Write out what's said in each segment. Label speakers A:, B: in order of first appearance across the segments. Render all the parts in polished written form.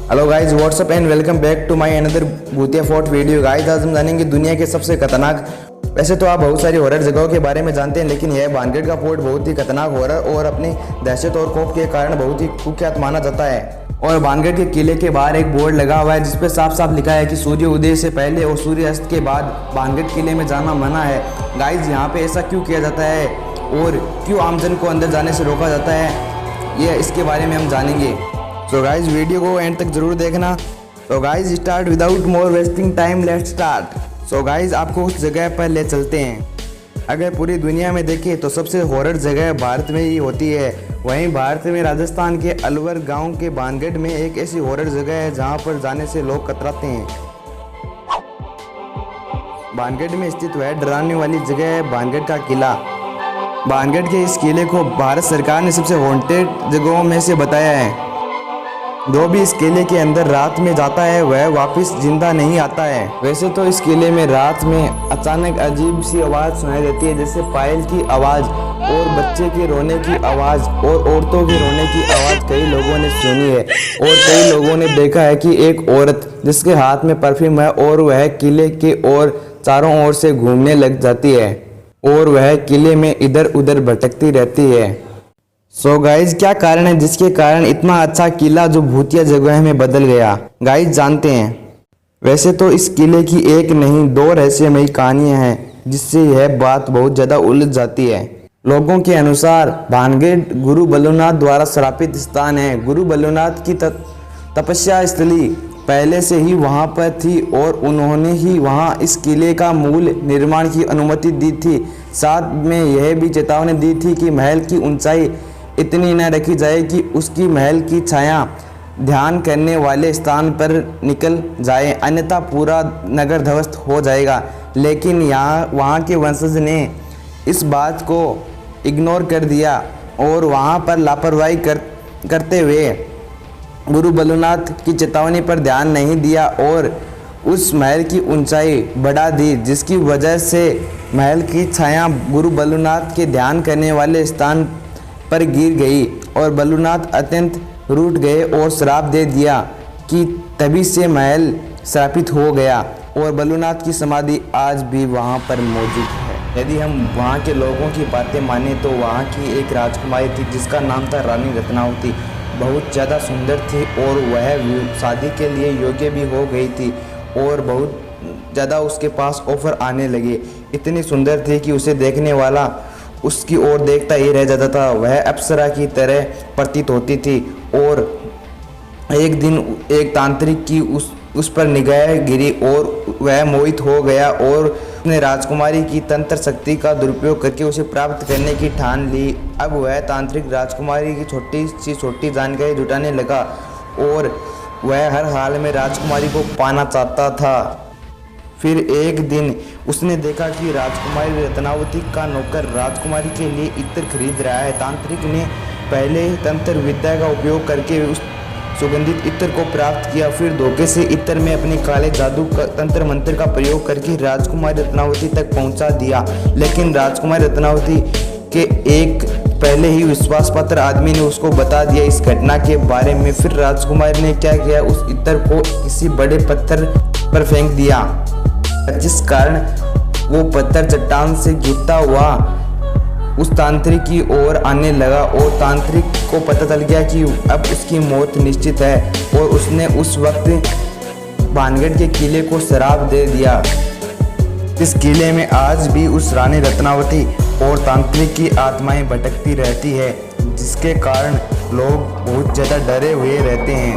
A: Hello guys, what's up and welcome back to my another भूतिया fort video. Guys आज हम जानेंगे दुनिया के सबसे खतरनाक। वैसे तो आप बहुत सारी हॉरर जगहों के बारे में जानते हैं, लेकिन यह भानगढ़ का फोर्ट बहुत ही खतरनाक हॉरर और अपनी दहशत और खौफ के कारण बहुत ही कुख्यात माना जाता है। और भानगढ़ के किले के बाहर एक बोर्ड लगा हुआ है जिसपे साफ साफ लिखा है कि सूर्य उदय से पहले और सूर्य अस्त के बाद भानगढ़ किले में जाना मना है। गाइज यहाँ पे ऐसा क्यों किया जाता है और क्यों आमजन को अंदर जाने से रोका जाता है, ये इसके बारे में हम जानेंगे। सो गाइज वीडियो को एंड तक जरूर देखना। तो guys start without more wasting time, let's start. So guys आपको उस जगह पर ले चलते हैं। अगर पूरी दुनिया में देखें तो सबसे हॉरर जगह भारत में ही होती है। वहीं भारत में राजस्थान के अलवर गांव के भानगढ़ में एक ऐसी हॉरर जगह है जहां पर जाने से लोग कतराते हैं। भानगढ़ में स्थित वह डराने वाली जगह है भानगढ़ का किला। भानगढ़ के इस किले को भारत सरकार ने सबसे हॉन्टेड जगहों में से बताया है। जो भी इस किले के अंदर रात में जाता है वह वापस जिंदा नहीं आता है। वैसे तो इस किले में रात में अचानक अजीब सी आवाज़ सुनाई देती है, जैसे पायल की आवाज़ और बच्चे के रोने की आवाज़ और औरतों के रोने की आवाज़ कई लोगों ने सुनी है। और कई लोगों ने देखा है कि एक औरत जिसके हाथ में परफ्यूम है और वह किले के और चारों ओर से घूमने लग जाती है और वह किले में इधर उधर भटकती रहती है। सो गाइज क्या कारण है जिसके कारण इतना अच्छा किला जो भूतिया जगह में बदल गया, गाइज जानते हैं। वैसे तो इस किले की एक नहीं दो रहस्यमयी कहानियां हैं जिससे यह बात बहुत ज़्यादा उलझ जाती है। लोगों के अनुसार भानगढ़ गुरु बल्लूनाथ द्वारा श्रापित स्थान है। गुरु बल्लूनाथ की तपस्या स्थली पहले से ही वहां पर थी और उन्होंने ही वहां इस किले का मूल निर्माण की अनुमति दी थी। साथ में यह भी चेतावनी दी थी कि महल की ऊंचाई इतनी न रखी जाए कि उसकी महल की छाया ध्यान करने वाले स्थान पर निकल जाए, अन्यथा पूरा नगर ध्वस्त हो जाएगा। लेकिन वहाँ के वंशज ने इस बात को इग्नोर कर दिया और वहाँ पर लापरवाही करते हुए गुरु बल्लूनाथ की चेतावनी पर ध्यान नहीं दिया और उस महल की ऊंचाई बढ़ा दी, जिसकी वजह से महल की छाया गुरु बल्लूनाथ के ध्यान करने वाले स्थान पर गिर गई और बल्लूनाथ अत्यंत रूठ गए और श्राप दे दिया कि तभी से महल श्रापित हो गया और बल्लूनाथ की समाधि आज भी वहां पर मौजूद है। यदि हम वहां के लोगों की बातें माने तो वहां की एक राजकुमारी थी जिसका नाम था रानी रत्नावती। बहुत ज़्यादा सुंदर थी और वह शादी के लिए योग्य भी हो गई थी और बहुत ज़्यादा उसके पास ऑफर आने लगे। इतनी सुंदर थी कि उसे देखने वाला उसकी ओर देखता ही रह जाता था। वह अप्सरा की तरह प्रतीत होती थी और एक दिन एक तांत्रिक की उस पर निगाह गिरी और वह मोहित हो गया और उसने राजकुमारी की तंत्र शक्ति का दुरुपयोग करके उसे प्राप्त करने की ठान ली। अब वह तांत्रिक राजकुमारी की छोटी जानकारी जुटाने लगा और वह हर हाल में राजकुमारी को पाना चाहता था। फिर एक दिन उसने देखा कि राजकुमारी रत्नावती का नौकर राजकुमारी के लिए इत्र खरीद रहा है। तांत्रिक ने पहले तंत्र विद्या का उपयोग करके उस सुगंधित इत्र को प्राप्त किया, फिर धोखे से इत्र में अपने काले जादू का तंत्र मंत्र का प्रयोग करके राजकुमारी रत्नावती तक पहुंचा दिया। लेकिन राजकुमारी रत्नावती के एक पहले ही विश्वास पात्र आदमी ने उसको बता दिया इस घटना के बारे में। फिर राजकुमारी ने क्या किया, उस इत्र को किसी बड़े पत्थर पर फेंक दिया, जिस कारण वो पत्थर चट्टान से गिरता हुआ उस तांत्रिक की ओर आने लगा और तांत्रिक को पता चल गया कि अब उसकी मौत निश्चित है और उसने उस वक्त भानगढ़ के किले को श्राप दे दिया। इस किले में आज भी उस रानी रत्नावती और तांत्रिक की आत्माएं भटकती रहती है, जिसके कारण लोग बहुत ज़्यादा डरे हुए रहते हैं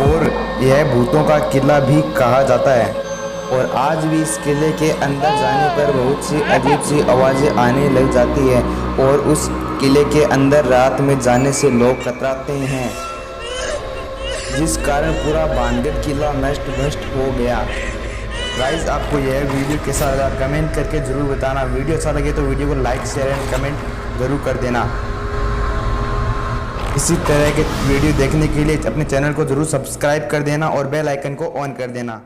A: और यह भूतों का किला भी कहा जाता है। और आज भी इस किले के अंदर जाने पर बहुत सी अजीब सी आवाज़ें आने लग जाती है और उस किले के अंदर रात में जाने से लोग कतराते हैं, जिस कारण पूरा भानगढ़ किला नष्ट भ्रष्ट हो गया। गाइस आपको यह वीडियो कैसा लगा कमेंट करके ज़रूर बताना। वीडियो अच्छा लगे तो वीडियो को लाइक शेयर एंड कमेंट ज़रूर कर देना। इसी तरह के वीडियो देखने के लिए अपने चैनल को ज़रूर सब्सक्राइब कर देना और बेल आइकन को ऑन कर देना।